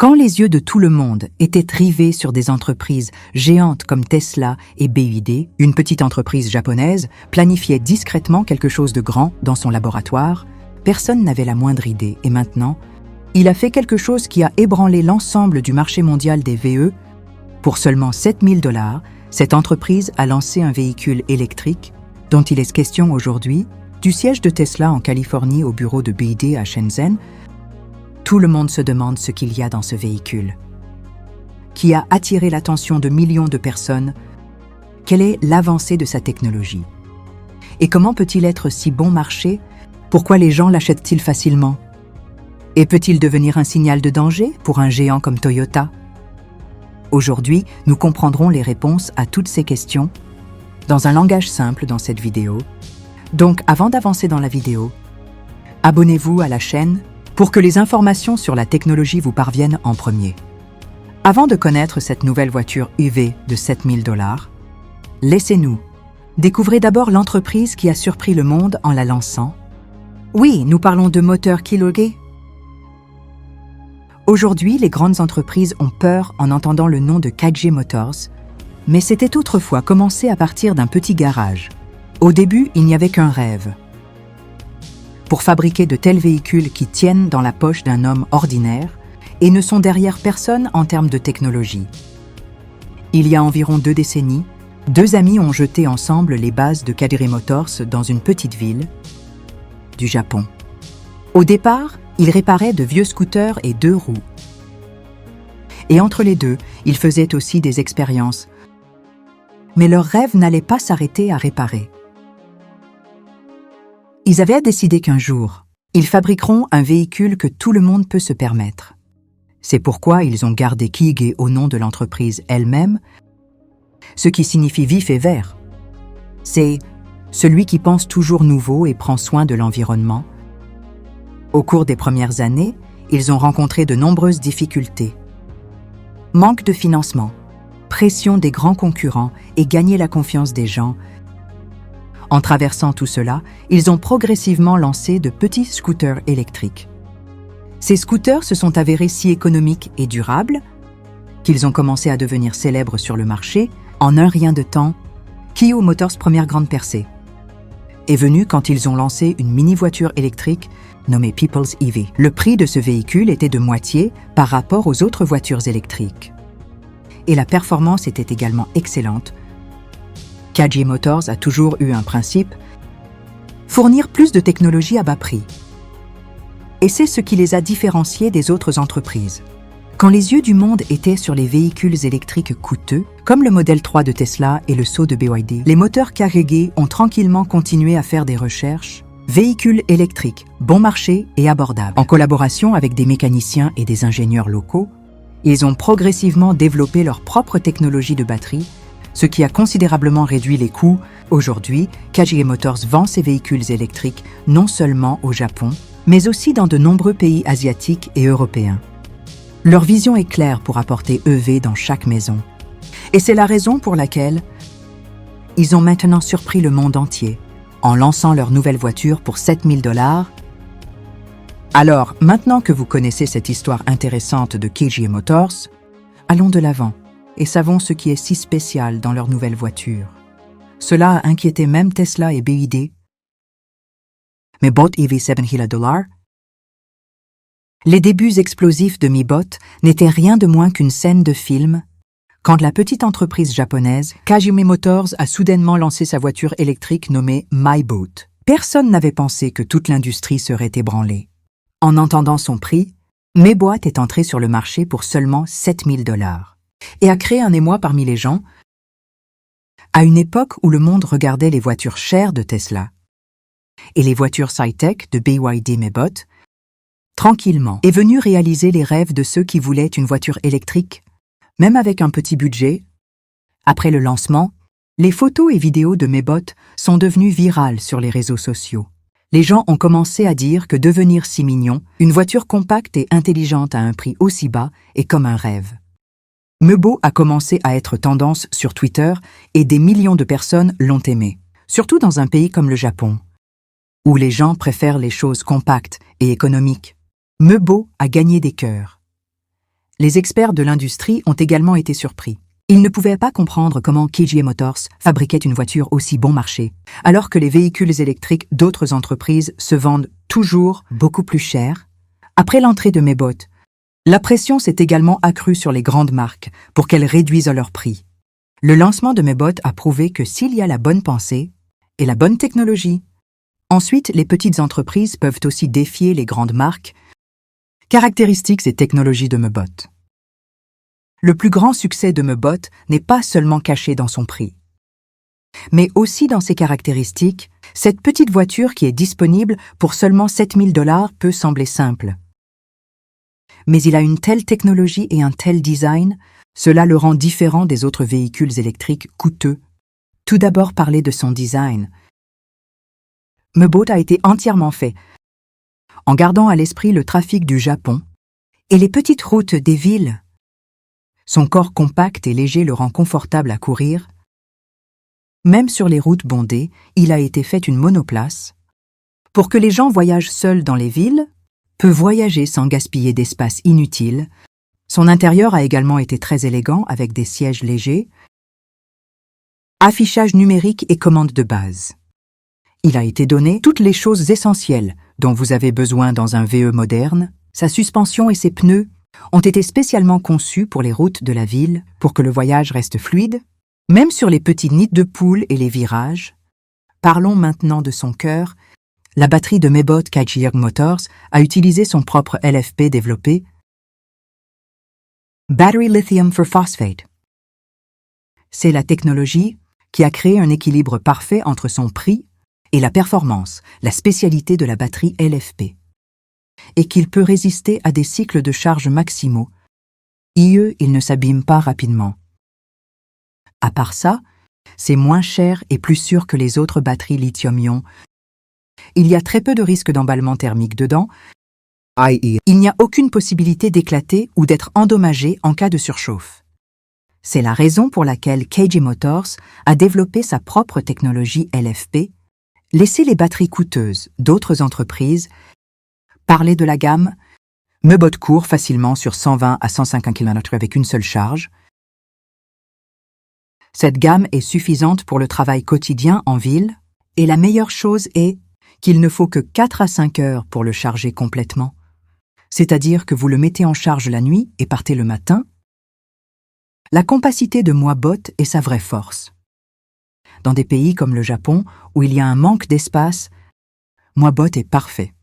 Quand les yeux de tout le monde étaient rivés sur des entreprises géantes comme Tesla et BYD, une petite entreprise japonaise planifiait discrètement quelque chose de grand dans son laboratoire, personne n'avait la moindre idée. Et maintenant, il a fait quelque chose qui a ébranlé l'ensemble du marché mondial des VE. Pour seulement $7 000, cette entreprise a lancé un véhicule électrique dont il est question aujourd'hui, du siège de Tesla en Californie au bureau de BYD à Shenzhen. Tout le monde se demande ce qu'il y a dans ce véhicule, qui a attiré l'attention de millions de personnes. Quelle est l'avancée de sa technologie? Et comment peut-il être si bon marché? Pourquoi les gens l'achètent-ils facilement? Et peut-il devenir un signal de danger pour un géant comme Toyota? Aujourd'hui, nous comprendrons les réponses à toutes ces questions dans un langage simple dans cette vidéo. Donc, avant d'avancer dans la vidéo, abonnez-vous à la chaîne pour que les informations sur la technologie vous parviennent en premier. Avant de connaître cette nouvelle voiture EV de $7 000, laissez-nous découvrir d'abord l'entreprise qui a surpris le monde en la lançant. Oui, nous parlons de moteur Kilauea. Aujourd'hui, les grandes entreprises ont peur en entendant le nom de KG Motors, mais c'était autrefois commencé à partir d'un petit garage. Au début, il n'y avait qu'un rêve. Pour fabriquer de tels véhicules qui tiennent dans la poche d'un homme ordinaire et ne sont derrière personne en termes de technologie. Il y a environ 2 décennies, 2 amis ont jeté ensemble les bases de KG Motors dans une petite ville du Japon. Au départ, ils réparaient de vieux scooters et 2 roues. Et entre les deux, ils faisaient aussi des expériences. Mais leur rêve n'allait pas s'arrêter à réparer. Ils avaient décidé qu'un jour, ils fabriqueront un véhicule que tout le monde peut se permettre. C'est pourquoi ils ont gardé KG au nom de l'entreprise elle-même, ce qui signifie vif et vert. C'est celui qui pense toujours nouveau et prend soin de l'environnement. Au cours des premières années, ils ont rencontré de nombreuses difficultés. Manque de financement, pression des grands concurrents et gagner la confiance des gens. En traversant tout cela, ils ont progressivement lancé de petits scooters électriques. Ces scooters se sont avérés si économiques et durables qu'ils ont commencé à devenir célèbres sur le marché. En un rien de temps, KG Motors' première grande percée est venue quand ils ont lancé une mini-voiture électrique nommée People's EV. Le prix de ce véhicule était de moitié par rapport aux autres voitures électriques. Et la performance était également excellente. KG Motors a toujours eu un principe, fournir plus de technologie à bas prix. Et c'est ce qui les a différenciés des autres entreprises. Quand les yeux du monde étaient sur les véhicules électriques coûteux, comme le modèle 3 de Tesla et le Saut de BYD, les moteurs KG ont tranquillement continué à faire des recherches. Véhicules électriques, bon marché et abordables. En collaboration avec des mécaniciens et des ingénieurs locaux, ils ont progressivement développé leur propre technologie de batterie, ce qui a considérablement réduit les coûts. Aujourd'hui, KG Motors vend ses véhicules électriques non seulement au Japon, mais aussi dans de nombreux pays asiatiques et européens. Leur vision est claire pour apporter EV dans chaque maison. Et c'est la raison pour laquelle ils ont maintenant surpris le monde entier en lançant leur nouvelle voiture pour $7 000. Alors, maintenant que vous connaissez cette histoire intéressante de KG Motors, allons de l'avant et savons ce qui est si spécial dans leur nouvelle voiture. Cela a inquiété même Tesla et BYD. Mais bot EV $7 Les débuts explosifs de Mi Bot n'étaient rien de moins qu'une scène de film quand la petite entreprise japonaise KG Motors a soudainement lancé sa voiture électrique nommée MyBot. Personne n'avait pensé que toute l'industrie serait ébranlée. En entendant son prix, MyBot est entré sur le marché pour seulement $7 000 et a créé un émoi parmi les gens. À une époque où le monde regardait les voitures chères de Tesla et les voitures high-tech de BYD, MyBot, tranquillement, est venu réaliser les rêves de ceux qui voulaient une voiture électrique, même avec un petit budget. Après le lancement, les photos et vidéos de MyBot sont devenues virales sur les réseaux sociaux. Les gens ont commencé à dire que devenir si mignon, une voiture compacte et intelligente à un prix aussi bas, est comme un rêve. MyBot a commencé à être tendance sur Twitter et des millions de personnes l'ont aimé, surtout dans un pays comme le Japon, où les gens préfèrent les choses compactes et économiques. MyBot a gagné des cœurs. Les experts de l'industrie ont également été surpris. Ils ne pouvaient pas comprendre comment KGA Motors fabriquait une voiture aussi bon marché, alors que les véhicules électriques d'autres entreprises se vendent toujours beaucoup plus cher. Après l'entrée de Mebot, la pression s'est également accrue sur les grandes marques pour qu'elles réduisent leur prix. Le lancement de Mebot a prouvé que s'il y a la bonne pensée et la bonne technologie, ensuite les petites entreprises peuvent aussi défier les grandes marques. Caractéristiques et technologies de Mebot. Le plus grand succès de Mebot n'est pas seulement caché dans son prix, mais aussi dans ses caractéristiques. Cette petite voiture qui est disponible pour seulement 7 000 $ peut sembler simple. Mais il a une telle technologie et un tel design, cela le rend différent des autres véhicules électriques coûteux. Tout d'abord parler de son design. Mebot a été entièrement fait en gardant à l'esprit le trafic du Japon et les petites routes des villes. Son corps compact et léger le rend confortable à courir. Même sur les routes bondées, il a été fait une monoplace. Pour que les gens voyagent seuls dans les villes, peut voyager sans gaspiller d'espace inutile. Son intérieur a également été très élégant avec des sièges légers, affichage numérique et commandes de base. Il a été donné toutes les choses essentielles dont vous avez besoin dans un VE moderne. Sa suspension et ses pneus ont été spécialement conçus pour les routes de la ville pour que le voyage reste fluide, même sur les petits nids de poules et les virages. Parlons maintenant de son cœur. La batterie de Mebot KGA Motors a utilisé son propre LFP développé, Battery Lithium for Phosphate. C'est la technologie qui a créé un équilibre parfait entre son prix et la performance, la spécialité de la batterie LFP, et qu'il peut résister à des cycles de charge maximaux. Il ne s'abîme pas rapidement. À part ça, c'est moins cher et plus sûr que les autres batteries lithium-ion. Il y a très peu de risque d'emballement thermique dedans. Il n'y a aucune possibilité d'éclater ou d'être endommagé en cas de surchauffe. C'est la raison pour laquelle KGA Motors a développé sa propre technologie LFP. Laissez les batteries coûteuses d'autres entreprises. Parler de la gamme. Mebot court facilement sur 120 à 150 km avec une seule charge. Cette gamme est suffisante pour le travail quotidien en ville, et la meilleure chose est qu'il ne faut que 4 à 5 heures pour le charger complètement. C'est-à-dire que vous le mettez en charge la nuit et partez le matin. La compacité de Mebot est sa vraie force. Dans des pays comme le Japon, où il y a un manque d'espace, Mebot est parfait.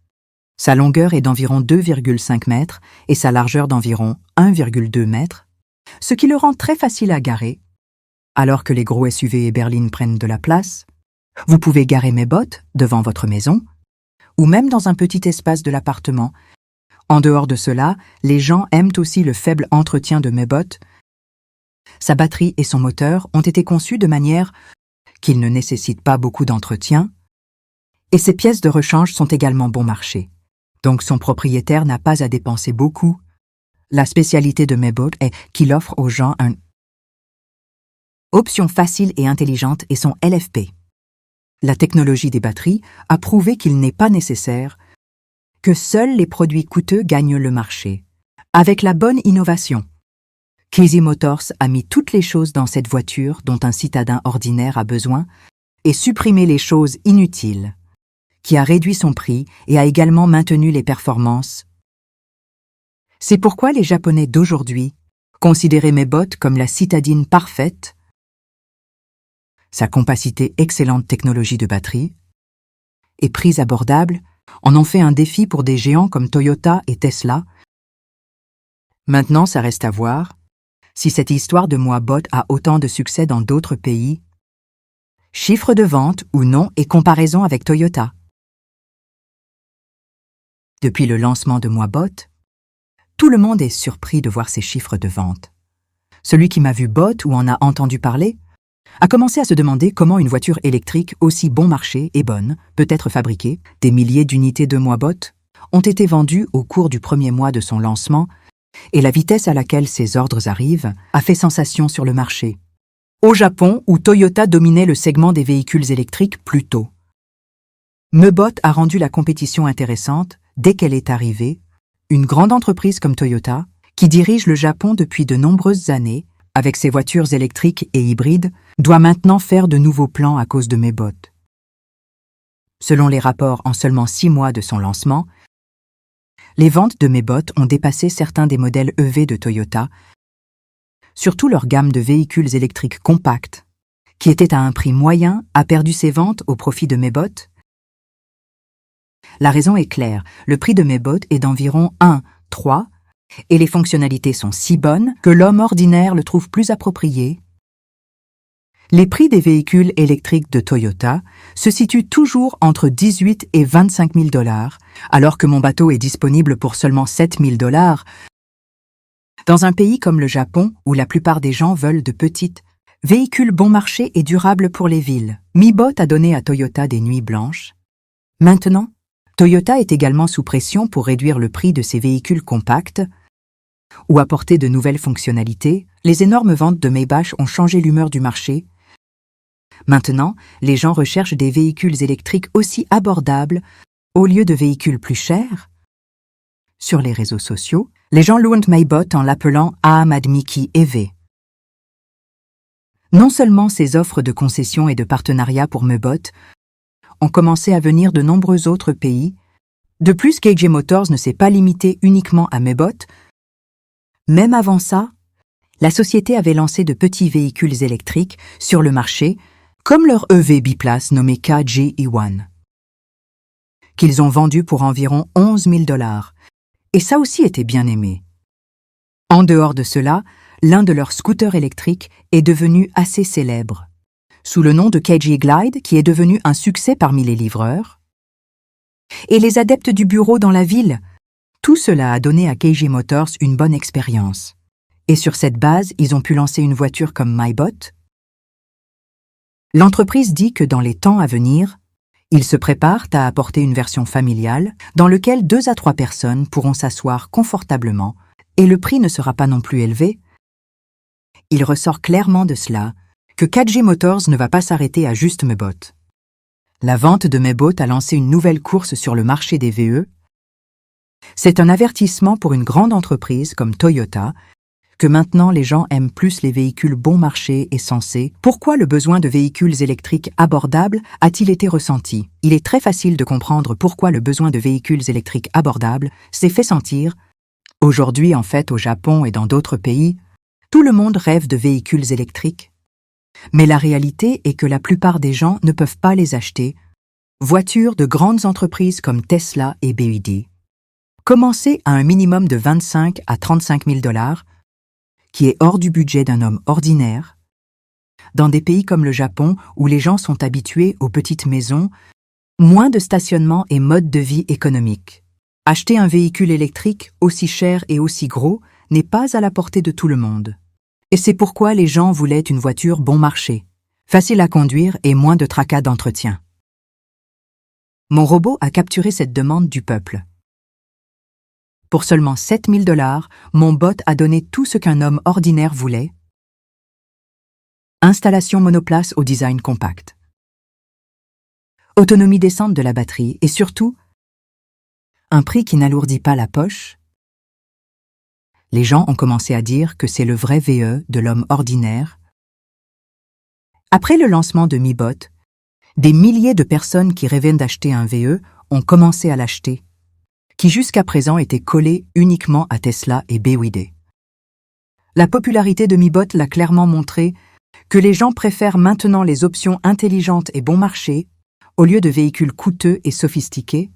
Sa longueur est d'environ 2,5 mètres et sa largeur d'environ 1,2 mètres, ce qui le rend très facile à garer. Alors que les gros SUV et berlines prennent de la place, vous pouvez garer Mebot devant votre maison ou même dans un petit espace de l'appartement. En dehors de cela, les gens aiment aussi le faible entretien de Mebot. Sa batterie et son moteur ont été conçus de manière qu'il ne nécessite pas beaucoup d'entretien, et ses pièces de rechange sont également bon marché. Donc son propriétaire n'a pas à dépenser beaucoup. La spécialité de Mebot est qu'il offre aux gens une option facile et intelligente et son LFP. La technologie des batteries a prouvé qu'il n'est pas nécessaire que seuls les produits coûteux gagnent le marché. Avec la bonne innovation, KGA Motors a mis toutes les choses dans cette voiture dont un citadin ordinaire a besoin et supprimé les choses inutiles, qui a réduit son prix et a également maintenu les performances. C'est pourquoi les Japonais d'aujourd'hui considéraient Mebot comme la citadine parfaite. Sa compacité, excellente technologie de batterie et prix abordable en ont fait un défi pour des géants comme Toyota et Tesla. Maintenant, ça reste à voir si cette histoire de Mebot a autant de succès dans d'autres pays. Chiffre de vente ou non et comparaison avec Toyota. Depuis le lancement de Mebot, tout le monde est surpris de voir ces chiffres de vente. Celui qui m'a vu Bot ou en a entendu parler a commencé à se demander comment une voiture électrique aussi bon marché et bonne peut être fabriquée. Des milliers d'unités de Mebot ont été vendues au cours du premier mois de son lancement et la vitesse à laquelle ces ordres arrivent a fait sensation sur le marché. Au Japon, où Toyota dominait le segment des véhicules électriques plus tôt, Mebot a rendu la compétition intéressante dès qu'elle est arrivée. Une grande entreprise comme Toyota, qui dirige le Japon depuis de nombreuses années, avec ses voitures électriques et hybrides, doit maintenant faire de nouveaux plans à cause de Mebot. Selon les rapports, en seulement 6 mois de son lancement, les ventes de Mebot ont dépassé certains des modèles EV de Toyota, surtout leur gamme de véhicules électriques compacts, qui était à un prix moyen, a perdu ses ventes au profit de Mebot. La raison est claire, le prix de Mebot est d'environ 1,3 et les fonctionnalités sont si bonnes que l'homme ordinaire le trouve plus approprié. Les prix des véhicules électriques de Toyota se situent toujours entre 18 et 25 000 $, alors que mon bateau est disponible pour seulement 7 000 $. Dans un pays comme le Japon, où la plupart des gens veulent de petites véhicules bon marché et durables pour les villes, Mebot a donné à Toyota des nuits blanches. Maintenant, Toyota est également sous pression pour réduire le prix de ses véhicules compacts ou apporter de nouvelles fonctionnalités. Les énormes ventes de Maybach ont changé l'humeur du marché. Maintenant, les gens recherchent des véhicules électriques aussi abordables au lieu de véhicules plus chers. Sur les réseaux sociaux, les gens louent Mebot en l'appelant Ahmad Miki EV. Non seulement ces offres de concessions et de partenariats pour Mebot ont commencé à venir de nombreux autres pays. De plus, KJ Motors ne s'est pas limité uniquement à Mebot. Même avant ça, la société avait lancé de petits véhicules électriques sur le marché, comme leur EV biplace nommé KJ-E1, qu'ils ont vendu pour environ 11 000 $. Et ça aussi était bien aimé. En dehors de cela, l'un de leurs scooters électriques est devenu assez célèbre, sous le nom de KJ Glide, qui est devenu un succès parmi les livreurs. Et les adeptes du bureau dans la ville, tout cela a donné à KJ Motors une bonne expérience. Et sur cette base, ils ont pu lancer une voiture comme Mebot. L'entreprise dit que dans les temps à venir, ils se préparent à apporter une version familiale dans laquelle 2 à 3 personnes pourront s'asseoir confortablement et le prix ne sera pas non plus élevé. Il ressort clairement de cela que KJ Motors ne va pas s'arrêter à juste Mebot. La vente de Mebot a lancé une nouvelle course sur le marché des VE. C'est un avertissement pour une grande entreprise comme Toyota que maintenant les gens aiment plus les véhicules bon marché et sensés. Pourquoi le besoin de véhicules électriques abordables a-t-il été ressenti? Il est très facile de comprendre pourquoi le besoin de véhicules électriques abordables s'est fait sentir. Aujourd'hui, en fait, au Japon et dans d'autres pays, tout le monde rêve de véhicules électriques. Mais la réalité est que la plupart des gens ne peuvent pas les acheter. Voitures de grandes entreprises comme Tesla et BYD. Commencez à un minimum de 25 à 35 000 $, qui est hors du budget d'un homme ordinaire. Dans des pays comme le Japon, où les gens sont habitués aux petites maisons, moins de stationnement et mode de vie économique. Acheter un véhicule électrique aussi cher et aussi gros n'est pas à la portée de tout le monde. Et c'est pourquoi les gens voulaient une voiture bon marché, facile à conduire et moins de tracas d'entretien. Mon robot a capturé cette demande du peuple. Pour seulement 7 000 $, mon bot a donné tout ce qu'un homme ordinaire voulait. Installation monoplace au design compact. Autonomie décente de la batterie et surtout, un prix qui n'alourdit pas la poche. Les gens ont commencé à dire que c'est le vrai VE de l'homme ordinaire. Après le lancement de Mebot, des milliers de personnes qui rêvaient d'acheter un VE ont commencé à l'acheter, qui jusqu'à présent était collé uniquement à Tesla et BYD. La popularité de Mebot l'a clairement montré que les gens préfèrent maintenant les options intelligentes et bon marché au lieu de véhicules coûteux et sophistiqués.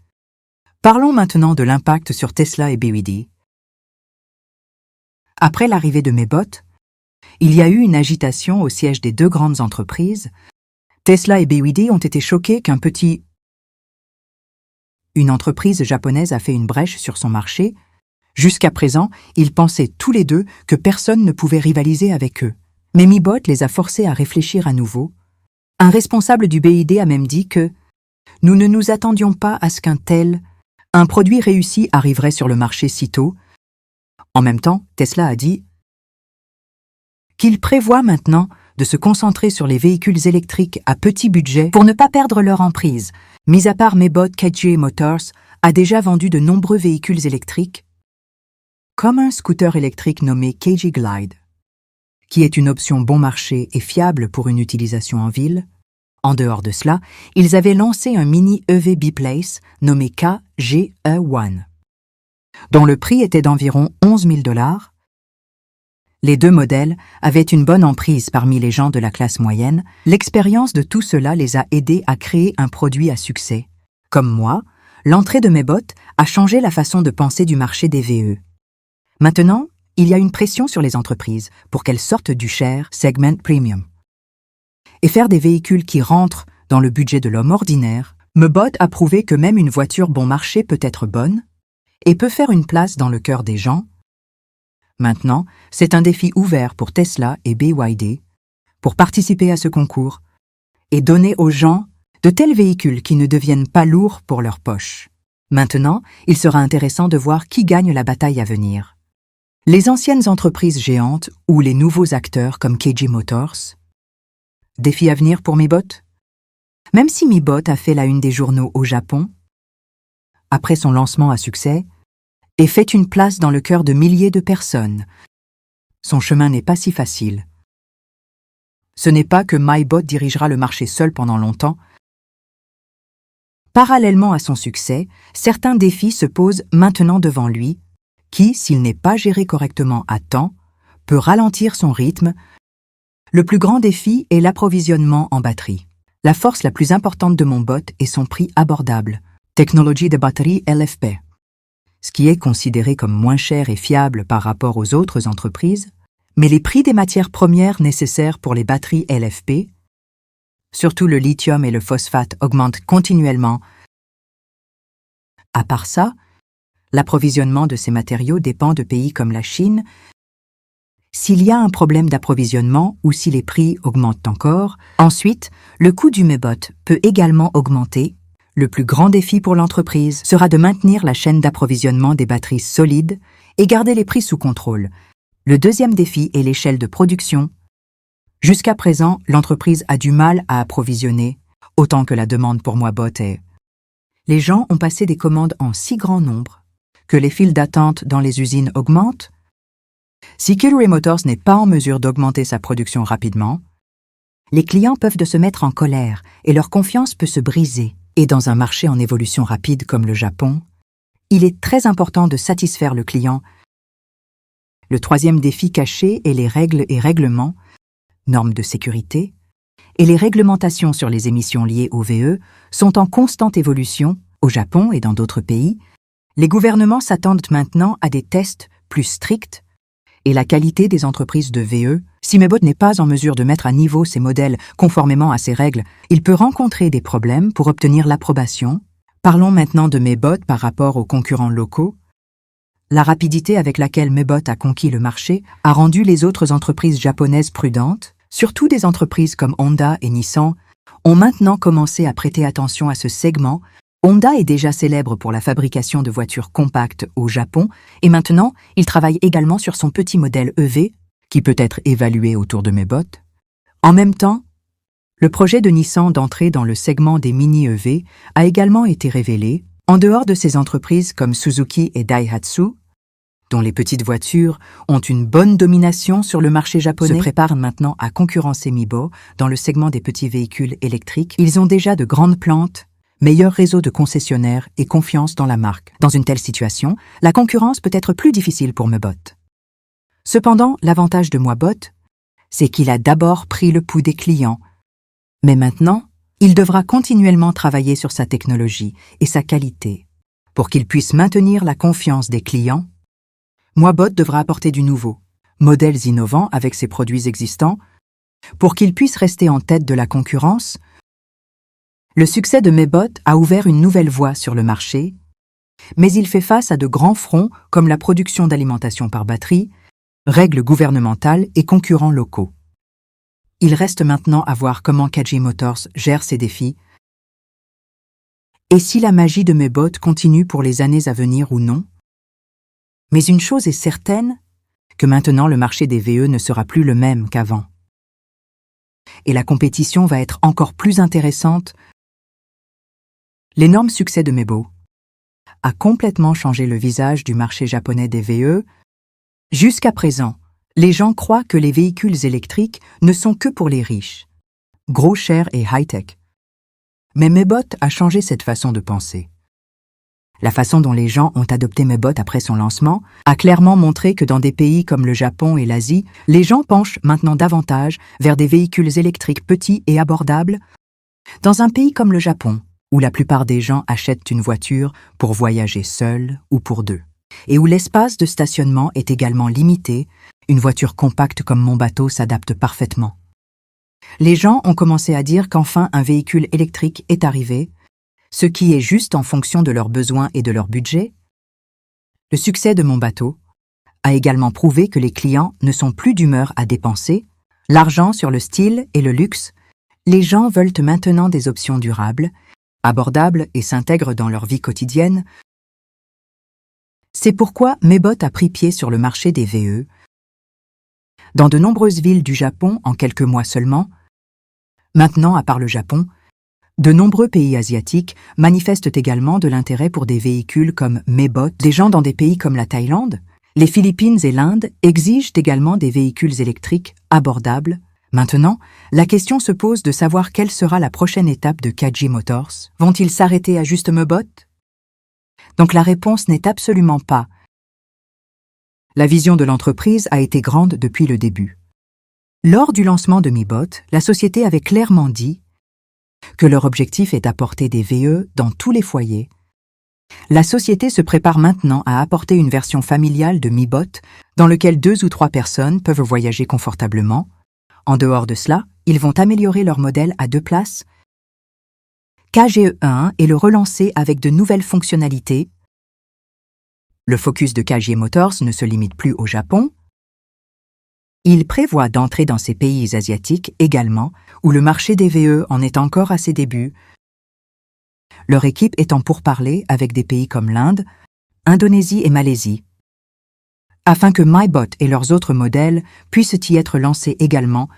Parlons maintenant de l'impact sur Tesla et BYD. Après l'arrivée de Mebot, il y a eu une agitation au siège des 2 grandes entreprises. Tesla et BYD ont été choqués Une entreprise japonaise a fait une brèche sur son marché. Jusqu'à présent, ils pensaient tous les deux que personne ne pouvait rivaliser avec eux. Mais Mebot les a forcés à réfléchir à nouveau. Un responsable du BYD a même dit que « Nous ne nous attendions pas à ce un produit réussi arriverait sur le marché si tôt. » En même temps, Tesla a dit qu'il prévoit maintenant de se concentrer sur les véhicules électriques à petit budget pour ne pas perdre leur emprise. Mis à part Mebot, KJ Motors a déjà vendu de nombreux véhicules électriques. comme un scooter électrique nommé KG Glide, qui est une option bon marché et fiable pour une utilisation en ville. En dehors de cela, ils avaient lancé un mini EV biplace nommé KGE1, dont le prix était d'environ 11 000 $. Les deux modèles avaient une bonne emprise parmi les gens de la classe moyenne. L'expérience de tout cela les a aidés à créer un produit à succès. Comme moi, l'entrée de Mebot a changé la façon de penser du marché des VE. Maintenant, il y a une pression sur les entreprises pour qu'elles sortent du cher segment premium. Et faire des véhicules qui rentrent dans le budget de l'homme ordinaire, Mebot a prouvé que même une voiture bon marché peut être bonne et peut faire une place dans le cœur des gens. Maintenant, c'est un défi ouvert pour Tesla et BYD pour participer à ce concours et donner aux gens de tels véhicules qui ne deviennent pas lourds pour leur poche. Maintenant, il sera intéressant de voir qui gagne la bataille à venir. Les anciennes entreprises géantes ou les nouveaux acteurs comme KG Motors. Défi à venir pour Mebot? Même si Mebot a fait la une des journaux au Japon, après son lancement à succès, et fait une place dans le cœur de milliers de personnes, son chemin n'est pas si facile. Ce n'est pas que Mebot dirigera le marché seul pendant longtemps. Parallèlement à son succès, certains défis se posent maintenant devant lui, qui, s'il n'est pas géré correctement à temps, peut ralentir son rythme. Le plus grand défi est l'approvisionnement en batterie. La force la plus importante de mon bot est son prix abordable, technologie de batterie LFP. Ce qui est considéré comme moins cher et fiable par rapport aux autres entreprises, mais les prix des matières premières nécessaires pour les batteries LFP, surtout le lithium et le phosphate, augmentent continuellement. À part ça, l'approvisionnement de ces matériaux dépend de pays comme la Chine. S'il y a un problème d'approvisionnement ou si les prix augmentent encore, ensuite, le coût du Mebot peut également augmenter. Le plus grand défi pour l'entreprise sera de maintenir la chaîne d'approvisionnement des batteries solides et garder les prix sous contrôle. Le deuxième défi est l'échelle de production. Jusqu'à présent, l'entreprise a du mal à approvisionner, autant que la demande pour Mebot est. Les gens ont passé des commandes en si grand nombre que les files d'attente dans les usines augmentent. Si Kilroy Motors n'est pas en mesure d'augmenter sa production rapidement, les clients peuvent se mettre en colère et leur confiance peut se briser. Et dans un marché en évolution rapide comme le Japon, il est très important de satisfaire le client. Le troisième défi caché est les règles et règlements, normes de sécurité, et les réglementations sur les émissions liées au VE sont en constante évolution au Japon et dans d'autres pays. Les gouvernements s'attendent maintenant à des tests plus stricts et la qualité des entreprises de VE. Si Mebot n'est pas en mesure de mettre à niveau ses modèles conformément à ces règles, il peut rencontrer des problèmes pour obtenir l'approbation. Parlons maintenant de Mebot par rapport aux concurrents locaux. La rapidité avec laquelle Mebot a conquis le marché a rendu les autres entreprises japonaises prudentes. Surtout des entreprises comme Honda et Nissan ont maintenant commencé à prêter attention à ce segment. Honda est déjà célèbre pour la fabrication de voitures compactes au Japon et maintenant, il travaille également sur son petit modèle EV, qui peut être évalué autour de Mebot. En même temps, le projet de Nissan d'entrer dans le segment des mini-EV a également été révélé. En dehors de ces entreprises comme Suzuki et Daihatsu, dont les petites voitures ont une bonne domination sur le marché japonais, se préparent maintenant à concurrencer Mebot dans le segment des petits véhicules électriques. Ils ont déjà de grandes plantes, meilleur réseau de concessionnaires et confiance dans la marque. Dans une telle situation, la concurrence peut être plus difficile pour Mebot. Cependant, l'avantage de Mebot, c'est qu'il a d'abord pris le pouls des clients. Mais maintenant, il devra continuellement travailler sur sa technologie et sa qualité. Pour qu'il puisse maintenir la confiance des clients, Mebot devra apporter du nouveau, modèles innovants avec ses produits existants. Pour qu'il puisse rester en tête de la concurrence, le succès de Mebot a ouvert une nouvelle voie sur le marché, mais il fait face à de grands fronts comme la production d'alimentation par batterie, règles gouvernementales et concurrents locaux. Il reste maintenant à voir comment KG Motors gère ces défis et si la magie de Mebot continue pour les années à venir ou non. Mais une chose est certaine, que maintenant le marché des VE ne sera plus le même qu'avant. Et la compétition va être encore plus intéressante. L'énorme succès de Mebot a complètement changé le visage du marché japonais des VE. Jusqu'à présent, les gens croient que les véhicules électriques ne sont que pour les riches, gros, chers et high-tech. Mais Mebot a changé cette façon de penser. La façon dont les gens ont adopté Mebot après son lancement a clairement montré que dans des pays comme le Japon et l'Asie, les gens penchent maintenant davantage vers des véhicules électriques petits et abordables. Dans un pays comme le Japon, où la plupart des gens achètent une voiture pour voyager seuls ou pour deux, et où l'espace de stationnement est également limité, une voiture compacte comme mon bateau s'adapte parfaitement. Les gens ont commencé à dire qu'enfin un véhicule électrique est arrivé, ce qui est juste en fonction de leurs besoins et de leur budget. Le succès de mon bateau a également prouvé que les clients ne sont plus d'humeur à dépenser l'argent sur le style et le luxe. Les gens veulent maintenant des options durables, abordables et s'intègrent dans leur vie quotidienne. C'est pourquoi Mebot a pris pied sur le marché des VE. Dans de nombreuses villes du Japon en quelques mois seulement, maintenant à part le Japon, de nombreux pays asiatiques manifestent également de l'intérêt pour des véhicules comme Mebot. Des gens dans des pays comme la Thaïlande, les Philippines et l'Inde exigent également des véhicules électriques abordables. Maintenant, la question se pose de savoir quelle sera la prochaine étape de Kaji Motors. Vont-ils s'arrêter à juste Mebot? Donc la réponse n'est absolument pas. La vision de l'entreprise a été grande depuis le début. Lors du lancement de Mebot, la société avait clairement dit que leur objectif est d'apporter des VE dans tous les foyers. La société se prépare maintenant à apporter une version familiale de Mebot dans laquelle 2 ou 3 personnes peuvent voyager confortablement. En dehors de cela, ils vont améliorer leur modèle à 2 places, KGE1 et le relancer avec de nouvelles fonctionnalités. Le focus de Kaji Motors ne se limite plus au Japon. Il prévoit d'entrer dans ces pays asiatiques également, où le marché des VE en est encore à ses débuts. Leur équipe est en pourparlers avec des pays comme l'Inde, Indonésie et Malaisie, afin que Mebot et leurs autres modèles puissent y être lancés également.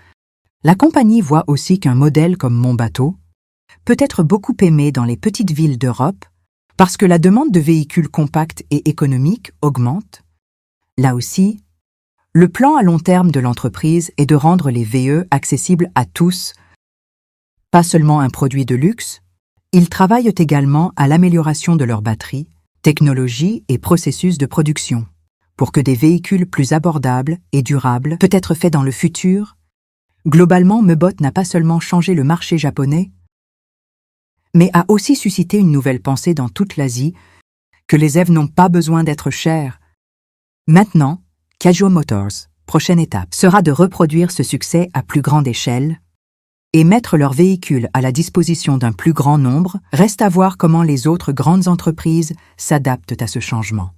La compagnie voit aussi qu'un modèle comme mon bateau peut être beaucoup aimé dans les petites villes d'Europe, parce que la demande de véhicules compacts et économiques augmente. Là aussi, le plan à long terme de l'entreprise est de rendre les VE accessibles à tous. Pas seulement un produit de luxe, ils travaillent également à l'amélioration de leurs batteries, technologies et processus de production, pour que des véhicules plus abordables et durables puissent être faits dans le futur. Globalement, Mebot n'a pas seulement changé le marché japonais, mais a aussi suscité une nouvelle pensée dans toute l'Asie, que les EV n'ont pas besoin d'être chers. Maintenant, Kaji Motors, prochaine étape, sera de reproduire ce succès à plus grande échelle et mettre leurs véhicules à la disposition d'un plus grand nombre. Reste à voir comment les autres grandes entreprises s'adaptent à ce changement.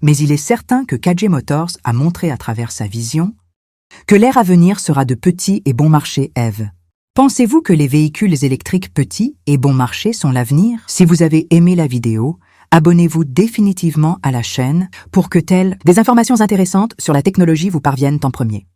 Mais il est certain que Kaji Motors a montré à travers sa vision que l'ère à venir sera de petits et bons marchés EV. Pensez-vous que les véhicules électriques petits et bon marché sont l'avenir? Si vous avez aimé la vidéo, abonnez-vous définitivement à la chaîne pour que des informations intéressantes sur la technologie vous parviennent en premier.